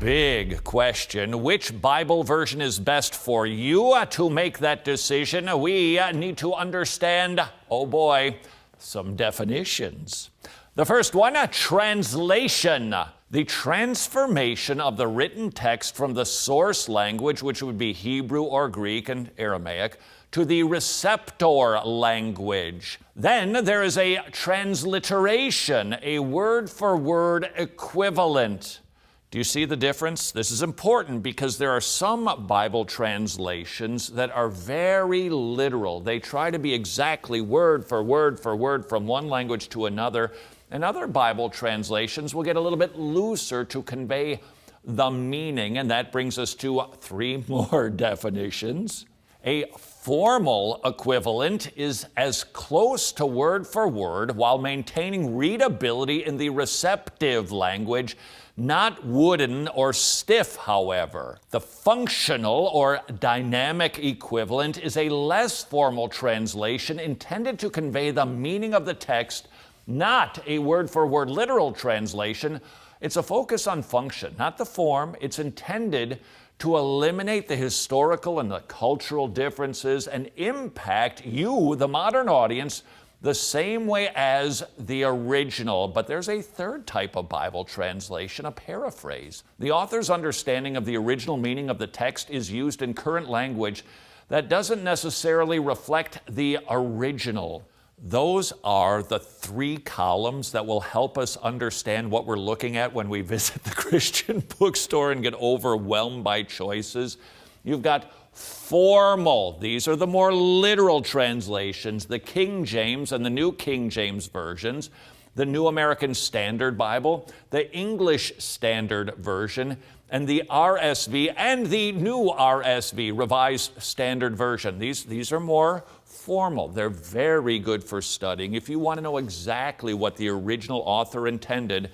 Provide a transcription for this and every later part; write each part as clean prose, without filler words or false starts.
big question. Which Bible version is best for you? To make that decision, we need to understand, oh boy, some definitions. The first one, translation. The transformation of the written text from the source language, which would be Hebrew or Greek and Aramaic, to the receptor language. Then there is a transliteration, a word-for-word equivalent. Do you see the difference? This is important because there are some Bible translations that are very literal. They try to be exactly word for word for word from one language to another. And other Bible translations will get a little bit looser to convey the meaning. And that brings us to three more definitions. A formal equivalent is as close to word for word while maintaining readability in the receptive language, not wooden or stiff, however. The functional or dynamic equivalent is a less formal translation intended to convey the meaning of the text, not a word-for-word literal translation. It's a focus on function, not the form. It's intended to eliminate the historical and the cultural differences and impact you, the modern audience, the same way as the original. But there's a third type of Bible translation, a paraphrase. The author's understanding of the original meaning of the text is used in current language that doesn't necessarily reflect the original. Those are the three columns that will help us understand what we're looking at when we visit the Christian bookstore and get overwhelmed by choices. You've got formal. These are the more literal translations, the King James and the New King James versions, the New American Standard Bible, the English Standard Version, and the RSV and the new RSV, Revised Standard Version. These are more formal. They're very good for studying. If you want to know exactly what the original author intended,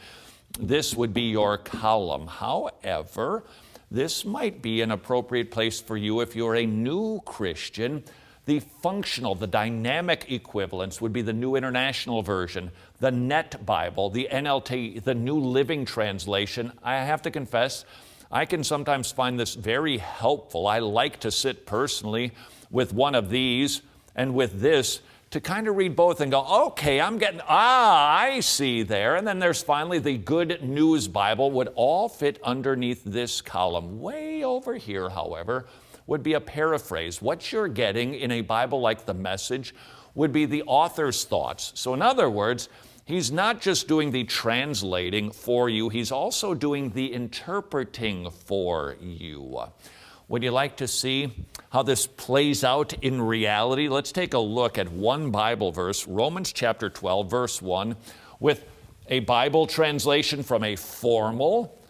this would be your column. However, this might be an appropriate place for you if you're a new Christian. The functional, the dynamic equivalents would be the New International Version, the Net Bible, the NLT, the New Living Translation. I have to confess, I can sometimes find this very helpful. I like to sit personally with one of these and with this to kind of read both and go, okay, I'm getting, I see there. And then there's finally the Good News Bible would all fit underneath this column. Way over here, however, would be a paraphrase. What you're getting in a Bible like the Message would be the author's thoughts. So in other words, he's not just doing the translating for you, he's also doing the interpreting for you. Would you like to see how this plays out in reality? Let's take a look at one Bible verse, Romans chapter 12, verse 1, with a Bible translation from a formal,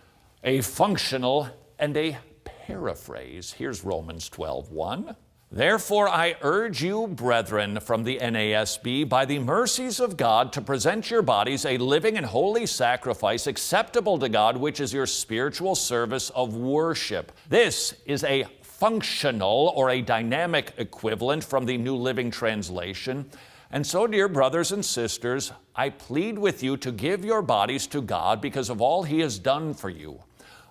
a functional, and a paraphrase. Here's Romans 12:1. Therefore, I urge you, brethren, from the NASB, by the mercies of God, to present your bodies a living and holy sacrifice acceptable to God, which is your spiritual service of worship. This is a functional or a dynamic equivalent from the New Living Translation. And so, dear brothers and sisters, I plead with you to give your bodies to God because of all He has done for you.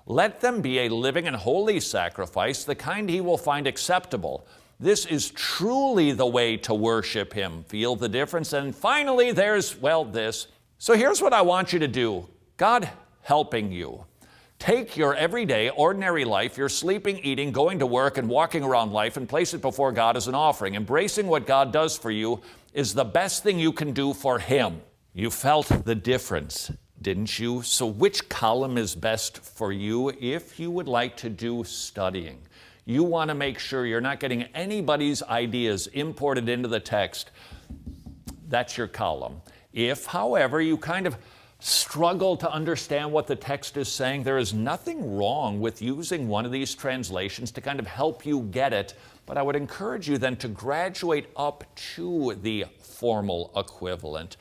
Let them be a living and holy sacrifice, the kind He will find acceptable. This is truly the way to worship Him. Feel the difference? And finally, there's, this. So here's what I want you to do. God helping you. Take your everyday, ordinary life, your sleeping, eating, going to work, and walking around life, and place it before God as an offering. Embracing what God does for you is the best thing you can do for Him. You felt the difference, didn't you? So which column is best for you if you would like to do studying? You want to make sure you're not getting anybody's ideas imported into the text. That's your column. If, however, you kind of struggle to understand what the text is saying, there is nothing wrong with using one of these translations to kind of help you get it. But I would encourage you then to graduate up to the formal equivalent.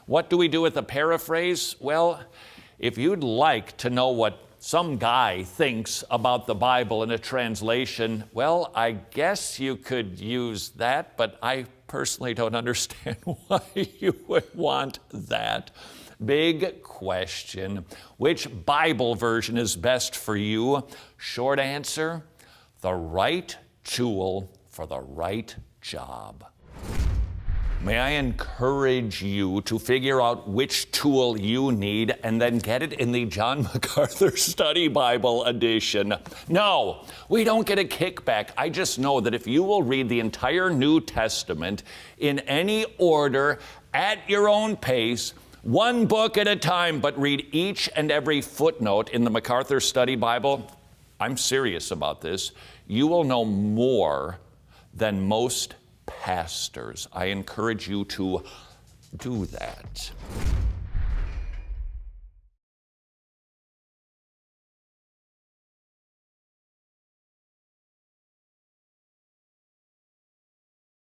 What do we do with the paraphrase? Well, if you'd like to know what some guy thinks about the Bible in a translation, well, I guess you could use that, but I personally don't understand why you would want that. Big question. Which Bible version is best for you? Short answer, the right tool for the right job. May I encourage you to figure out which tool you need and then get it in the John MacArthur Study Bible edition. No, we don't get a kickback. I just know that if you will read the entire New Testament in any order at your own pace, one book at a time, but read each and every footnote in the MacArthur Study Bible, I'm serious about this, you will know more than most pastors. I encourage you to do that.